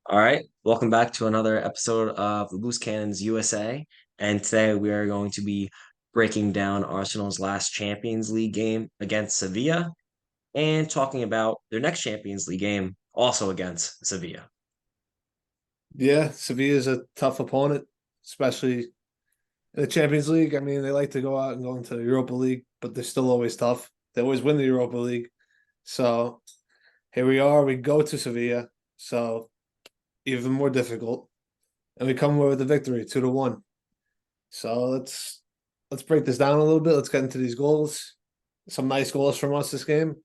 All right, welcome back to another episode of the Loose Cannons USA. And today we are going to be breaking down Arsenal's last Champions League game against Sevilla and talking about their next Champions League game also against Sevilla. Yeah, Sevilla is a tough opponent, especially in the Champions League. I mean, they like to go out and go into the Europa League, but they're still always tough. They always win the Europa League. So here we are. We go to Sevilla, so even more difficult, and we come away with a victory, 2-1. So let's break this down a little bit. Let's get into these goals. Some nice goals from us this game,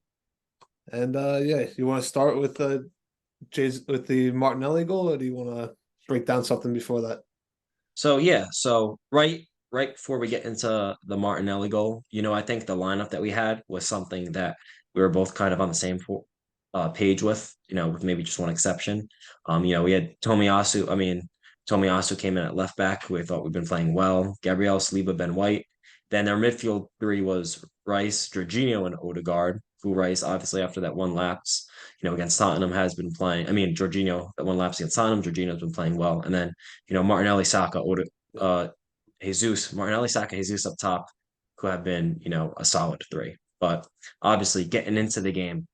and yeah, you want to start with the Martinelli goal, or do you want to break down something before that? So right before we get into the Martinelli goal, I think the lineup that we had was something that we were both kind of on the same page with, with maybe just one exception. We had Tomiyasu came in at left back, who I thought we've been playing well. Gabriel, Saliba, Ben White. Then their midfield three was Rice, Jorginho, and Odegaard, who Rice, obviously, after that one lapse, against Tottenham has been playing. I mean, Jorginho, that one lapse against Tottenham, Jorginho's been playing well. And then, Martinelli, Saka, uh, Jesus, Martinelli, Saka, Jesus up top, who have been, a solid three. But obviously, getting into the game,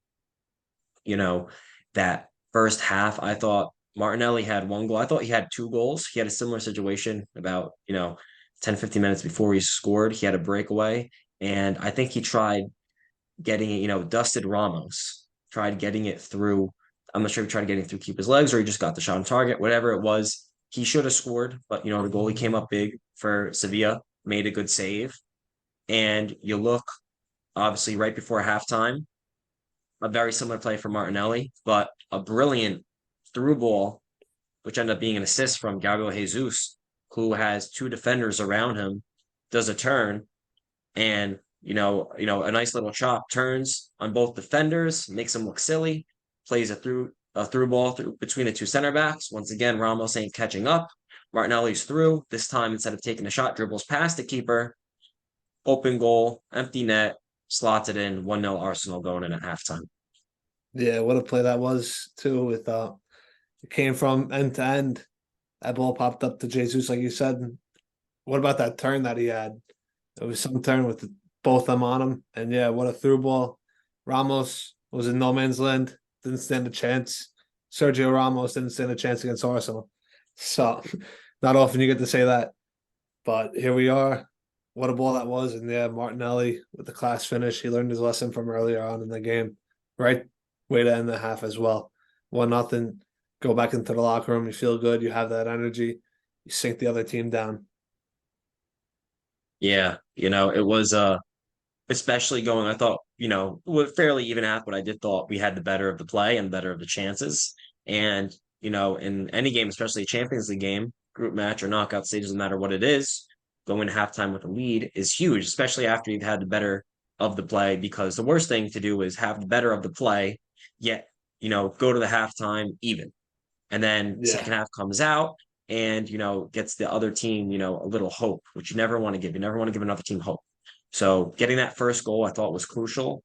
you know, that first half, I thought Martinelli had one goal. I thought he had two goals. He had a similar situation about, 10, 15 minutes before he scored. He had a breakaway. And I think he tried getting it, dusted Ramos, tried getting it through. I'm not sure if he tried getting it through keeper's legs or he just got the shot on target, whatever it was. He should have scored, but, the goalie came up big for Sevilla, made a good save. And you look, obviously, right before halftime, a very similar play for Martinelli, but a brilliant through ball, which ended up being an assist from Gabriel Jesus, who has two defenders around him, does a turn and a nice little chop turns on both defenders, makes them look silly, plays a through ball through between the two center backs. Once again, Ramos ain't catching up. Martinelli's through. This time, instead of taking a shot, dribbles past the keeper, open goal, empty net, slots it in, 1-0 Arsenal going in at halftime. Yeah, what a play that was too. With it came from end to end. That ball popped up to Jesus, like you said. What about that turn that he had? It was some turn with both of them on him, and yeah, what a through ball. Ramos was in no man's land. Didn't stand a chance. Sergio Ramos didn't stand a chance against Arsenal. So, not often you get to say that, but here we are. What a ball that was, and yeah, Martinelli with the class finish. He learned his lesson from earlier on in the game. Right way to end the half as well. 1-0. Go back into the locker room. You feel good. You have that energy. You sink the other team down. Yeah, it was especially going, I thought, with fairly even half, but I did thought we had the better of the play and better of the chances. And, in any game, especially a Champions League game, group match or knockout stage, doesn't matter what it is, going to halftime with a lead is huge, especially after you've had the better of the play, because the worst thing to do is have the better of the play, yet, go to the halftime even. And then Yeah. second half comes out and, gets the other team, a little hope, which you never want to give. You never want to give another team hope. So getting that first goal I thought was crucial.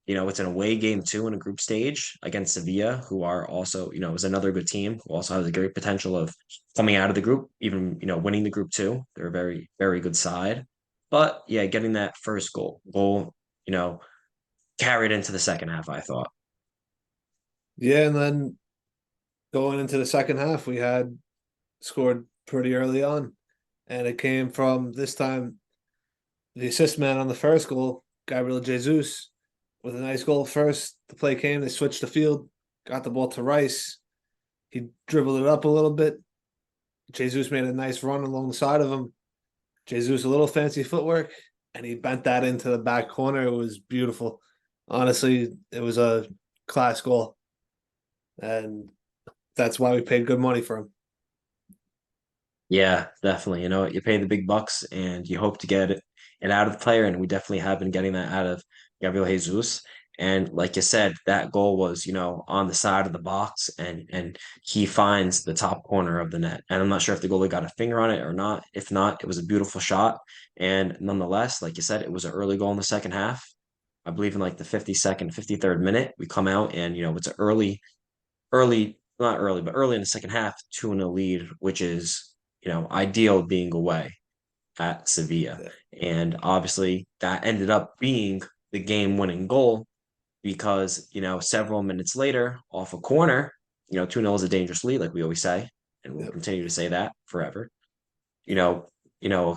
It's an away game too in a group stage against Sevilla, who are also, is another good team who also has a great potential of coming out of the group, even, winning the group too. They're a very, very good side. But yeah, getting that first goal, you know, carried into the second half, I thought. Yeah, and then going into the second half, we had scored pretty early on, and it came from this time the assist man on the first goal, Gabriel Jesus, with a nice goal first. The play came, they switched the field, got the ball to Rice. He dribbled it up a little bit. Jesus made a nice run along the side of him. Jesus, a little fancy footwork, and he bent that into the back corner. It was beautiful. Honestly, it was a class goal, and that's why we paid good money for him. Yeah, definitely. You pay the big bucks and you hope to get it out of the player, and we definitely have been getting that out of Gabriel Jesus. And like you said, that goal was, on the side of the box and he finds the top corner of the net. And I'm not sure if the goalie got a finger on it or not. If not, it was a beautiful shot. And nonetheless, like you said, it was an early goal in the second half. I believe in like the 52nd, 53rd minute, we come out and, it's an early not early, but early in the second half, 2-0 lead, which is, ideal being away at Sevilla. Yeah, And obviously that ended up being the game winning goal because, several minutes later, off a corner, 2-0 is a dangerous lead, like we always say, and we'll yeah, continue to say that forever. You know,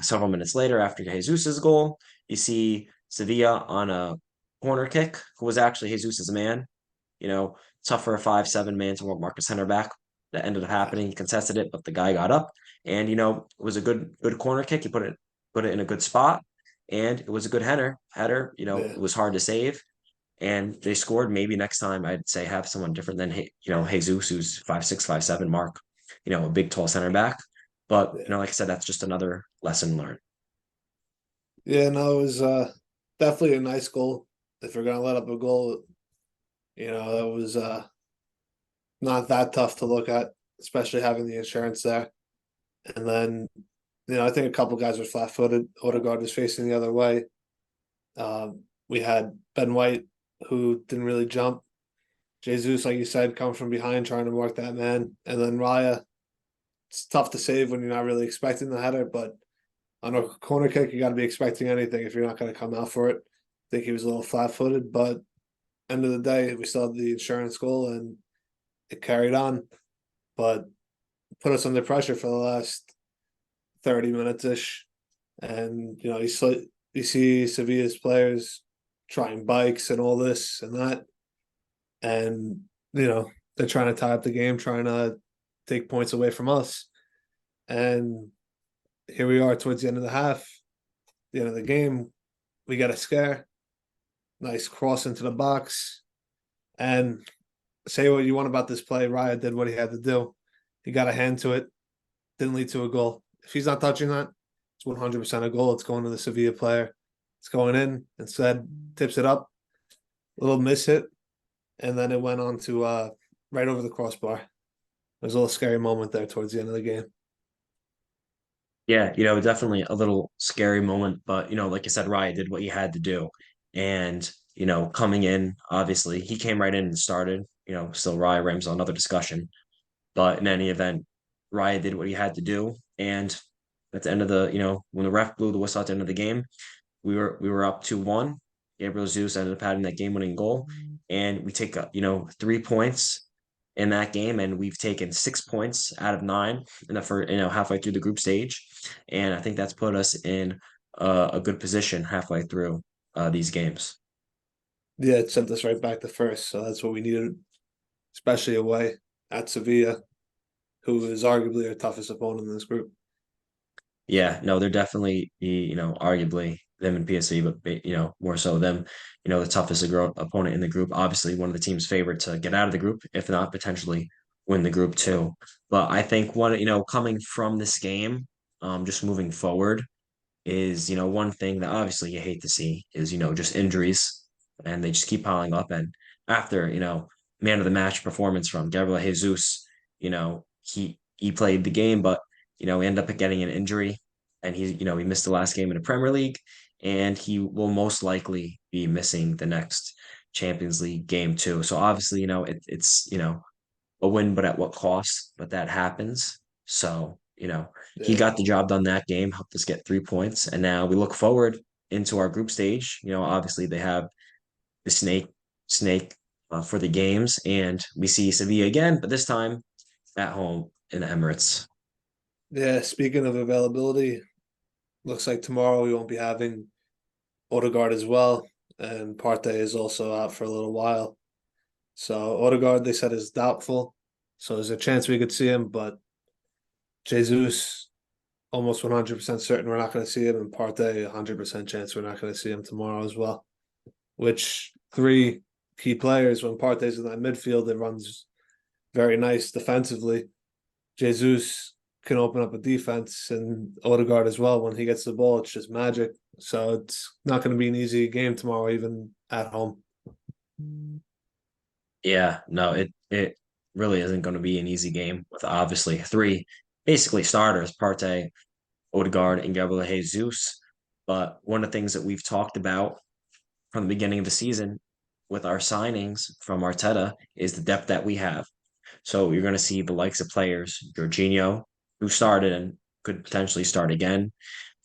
several minutes later after Jesus's goal, you see Sevilla on a corner kick, who was actually Jesus's man. You know, tough for a 5'7" man to mark a center back. That ended up yeah, happening. He contested it, but the guy got up, and it was a good corner kick. He put it in a good spot, and it was a good header. Header, yeah, it was hard to save, and they scored. Maybe next time I'd say have someone different than Jesus, who's 5'6", 5'7" mark, a big tall center back. But yeah. like I said, that's just another lesson learned. Yeah, no, it was definitely a nice goal. If you're gonna let up a goal, that was not that tough to look at, especially having the insurance there. And then, I think a couple guys were flat footed. Odegaard was facing the other way. We had Ben White, who didn't really jump. Jesus, like you said, come from behind trying to mark that man. And then Raya, it's tough to save when you're not really expecting the header, but on a corner kick, you got to be expecting anything if you're not going to come out for it. I think he was a little flat footed, but end of the day, we still had the insurance goal and it carried on, but put us under pressure for the last 30 minutes ish. And, you see Sevilla's players trying bikes and all this and that. And, they're trying to tie up the game, trying to take points away from us. And here we are towards the end of the half, the end of the game. We got a scare, nice cross into the box. And say what you want about this play, Raya did what he had to do. He got a hand to it, didn't lead to a goal. If he's not touching that, it's 100% a goal. It's going to the Sevilla player. It's going in. Instead, tips it up, little miss hit, and then it went on to right over the crossbar. There's a little scary moment there towards the end of the game. Yeah, definitely a little scary moment, but like I said, Raya did what he had to do. And, coming in, obviously, he came right in and started, still Raya Ramsey, another discussion. But in any event, Raya did what he had to do. And at the end of when the ref blew the whistle at the end of the game, we were up 2-1. Gabriel Jesus ended up having that game-winning goal, and we take 3 points in that game, and we've taken 6 points out of nine in the first, halfway through the group stage, and I think that's put us in a good position halfway through these games. Yeah, it sent us right back to first. So that's what we needed, especially away at Sevilla, who is arguably our toughest opponent in this group. Yeah, no, they're definitely arguably them and PSV, but more so them, the toughest opponent in the group. Obviously, one of the teams favored to get out of the group, if not potentially win the group too. But I think coming from this game, just moving forward is, one thing that obviously you hate to see is, just injuries, and they just keep piling up. And after, man of the match performance from Gabriel Jesus, he played the game, but he ended up getting an injury, and he missed the last game in the Premier League, and he will most likely be missing the next Champions League game too. So obviously, it's a win, but at what cost? But that happens. So, he Yeah, got the job done that game, helped us get 3 points. And now we look forward into our group stage. Obviously they have the snake for the games, and we see Sevilla again, but this time at home in the Emirates. yeah. Speaking of availability, looks like tomorrow we won't be having Odegaard as well, and Partey is also out for a little while. So Odegaard, they said, is doubtful. So there's a chance we could see him, but Jesus, almost 100% certain we're not going to see him, and Partey, 100% chance we're not going to see him tomorrow as well. Which three key players when Partey's in that midfield, it runs very nice defensively. Jesus can open up a defense, and Odegaard as well. When he gets the ball, it's just magic. So it's not going to be an easy game tomorrow, even at home. Yeah, no, it really isn't going to be an easy game with obviously three basically starters, Partey, Odegaard, and Gabriel Jesus. But one of the things that we've talked about from the beginning of the season with our signings from Arteta is the depth that we have. So you're going to see the likes of players, Jorginho, who started and could potentially start again.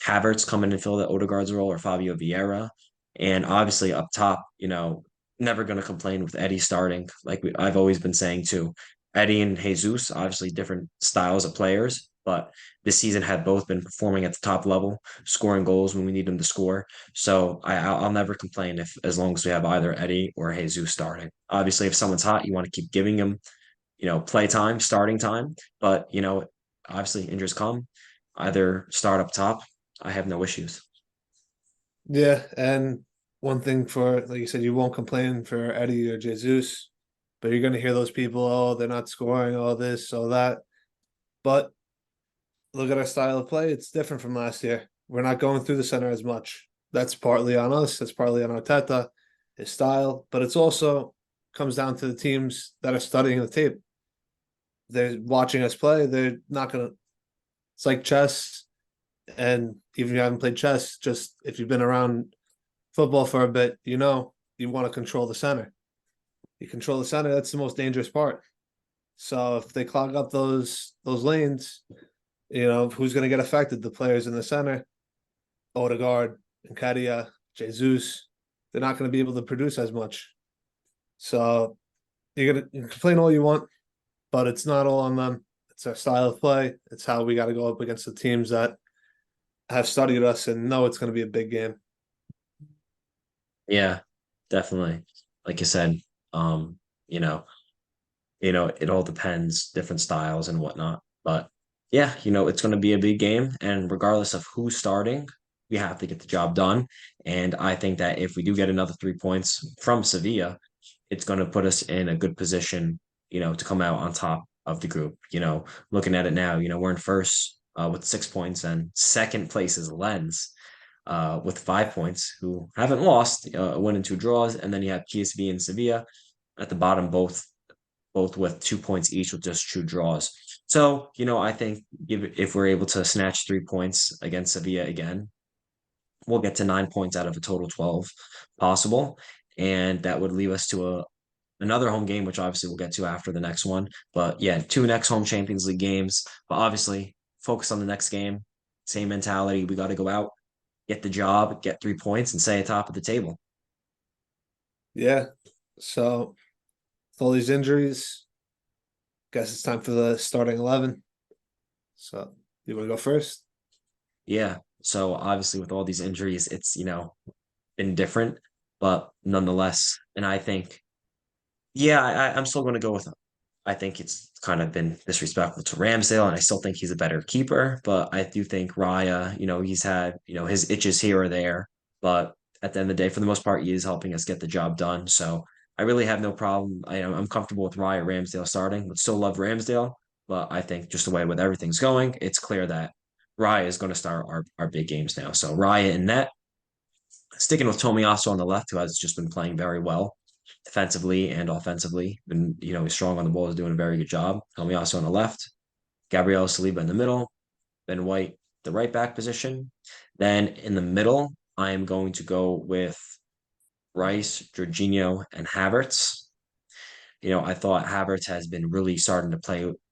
Havertz come in and fill the Odegaard's role or Fabio Vieira. And obviously up top, never going to complain with Eddie starting. Like I've always been saying too, Eddie and Jesus, obviously different styles of players, but this season had both been performing at the top level, scoring goals when we need them to score. So I'll never complain if as long as we have either Eddie or Jesus starting. Obviously, if someone's hot, you want to keep giving him, play time, starting time. But obviously injuries come. Either start up top. I have no issues. Yeah, and one thing for like you said, you won't complain for Eddie or Jesus, but you're gonna hear those people, oh, they're not scoring, all this, all that. But look at our style of play; it's different from last year. We're not going through the center as much. That's partly on us. That's partly on Arteta, his style, but it's also comes down to the teams that are studying the tape. They're watching us play. They're not gonna. It's like chess, and even if you haven't played chess, just if you've been around football for a bit, you want to control the center. You control the center, that's the most dangerous part. So if they clog up those lanes, who's going to get affected? The players in the center, Odegaard, Nketiah, Jesus, they're not going to be able to produce as much. So you can complain all you want, but it's not all on them. It's our style of play. It's how we got to go up against the teams that have studied us and know it's going to be a big game. Yeah, definitely. Like you said, um, you know, it all depends, different styles and whatnot. But yeah, it's going to be a big game, and regardless of who's starting, we have to get the job done. And I think that if we do get another 3 points from Sevilla, it's going to put us in a good position, to come out on top of the group. Looking at it now, we're in first with 6 points, and second place is Lens with 5 points, who haven't lost, a win and two draws, and then you have PSV and Sevilla at the bottom, both with 2 points each with just two draws. So, I think if we're able to snatch 3 points against Sevilla again, we'll get to 9 points out of a total 12 possible. And that would leave us to another home game, which obviously we'll get to after the next one. But yeah, two next home Champions League games. But obviously, focus on the next game. Same mentality. We got to go out, get the job, get 3 points, and stay at top of the table. Yeah. So with all these injuries, guess it's time for the starting 11. So you want to go first? Yeah. So obviously, with all these injuries, it's been different, but nonetheless, and I think, yeah, I'm still going to go with him. I think it's kind of been disrespectful to Ramsdale, and I still think he's a better keeper. But I do think Raya, he's had, his itches here or there. But at the end of the day, for the most part, he is helping us get the job done. So I really have no problem. I'm comfortable with Raya Ramsdale starting. Would still love Ramsdale, but I think just the way with everything's going, it's clear that Raya is going to start our big games now. So Raya in net, sticking with Tomiyasu on the left, who has just been playing very well defensively and offensively. And he's strong on the ball, is doing a very good job. Tomiyasu on the left, Gabriel Saliba in the middle, Ben White the right back position. Then in the middle, I am going to go with Rice, Jorginho, and Havertz. I thought Havertz has been really starting to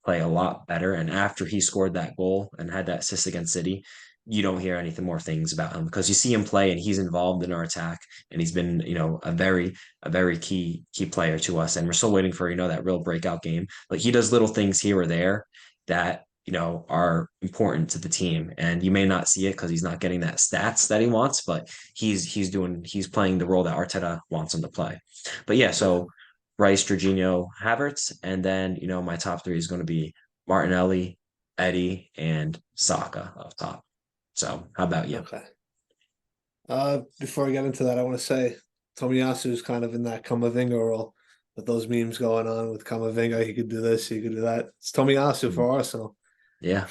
play a lot better. And after he scored that goal and had that assist against City, you don't hear anything more things about him because you see him play and he's involved in our attack and he's been, a very key player to us. And we're still waiting for, that real breakout game. But he does little things here or there that, are important to the team. And you may not see it because he's not getting that stats that he wants, but he's playing the role that Arteta wants him to play. But yeah, Yeah. so Rice, Jorginho, Havertz, and then my top three is going to be Martinelli, Eddie, and Saka up top. So how about you? Okay. Before I get into that, I want to say Tomiyasu is kind of in that Kamavinga role with those memes going on with Kamavinga. He could do this, he could do that. It's Tomiyasu Mhm. for Arsenal. Yeah,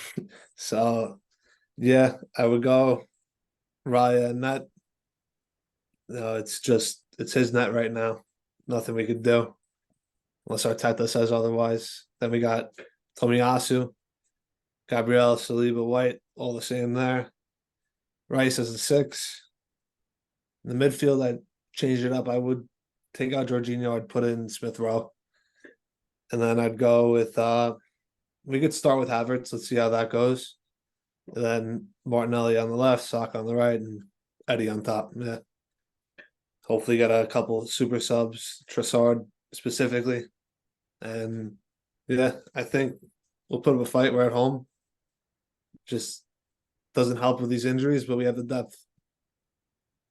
So yeah, I would go Raya and that. No, it's his net right now. Nothing we could do unless Arteta says otherwise. Then we got Tomiyasu, Gabriel, Saliba, White, all the same there. Rice as a six. In the midfield, I'd change it up. I would take out Jorginho. I'd put in Smith Rowe. and then I'd go with we could start with Havertz. Let's see how that goes. And then Martinelli on the left, Saka on the right, and Eddie on top. Yeah. Hopefully get a couple super subs, Trossard specifically. And yeah, I think we'll put up a fight. We're at home. Just doesn't help with these injuries, but we have the depth.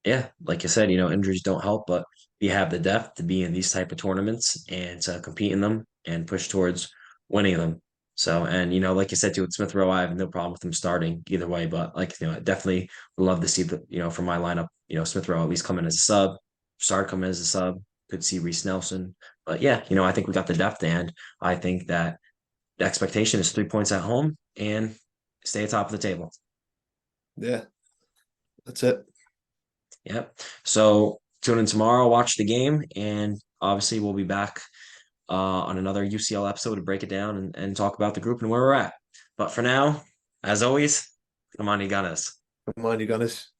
Yeah, like you said, injuries don't help, but you have the depth to be in these type of tournaments and to compete in them and push towards winning them. So, and like you said too, with Smith Rowe, I have no problem with him starting either way. But like I definitely would love to see the from my lineup, Smith Rowe at least come in as a sub, start come in as a sub. Could see Reece Nelson, but yeah, I think we got the depth, and I think that the expectation is 3 points at home and stay atop of the table. Yeah, that's it. Yep. So tune in tomorrow, watch the game, and obviously we'll be back on another UCL episode to break it down and talk about the group and where we're at. But for now, as always, come on, you got us. Come on, you Gunners.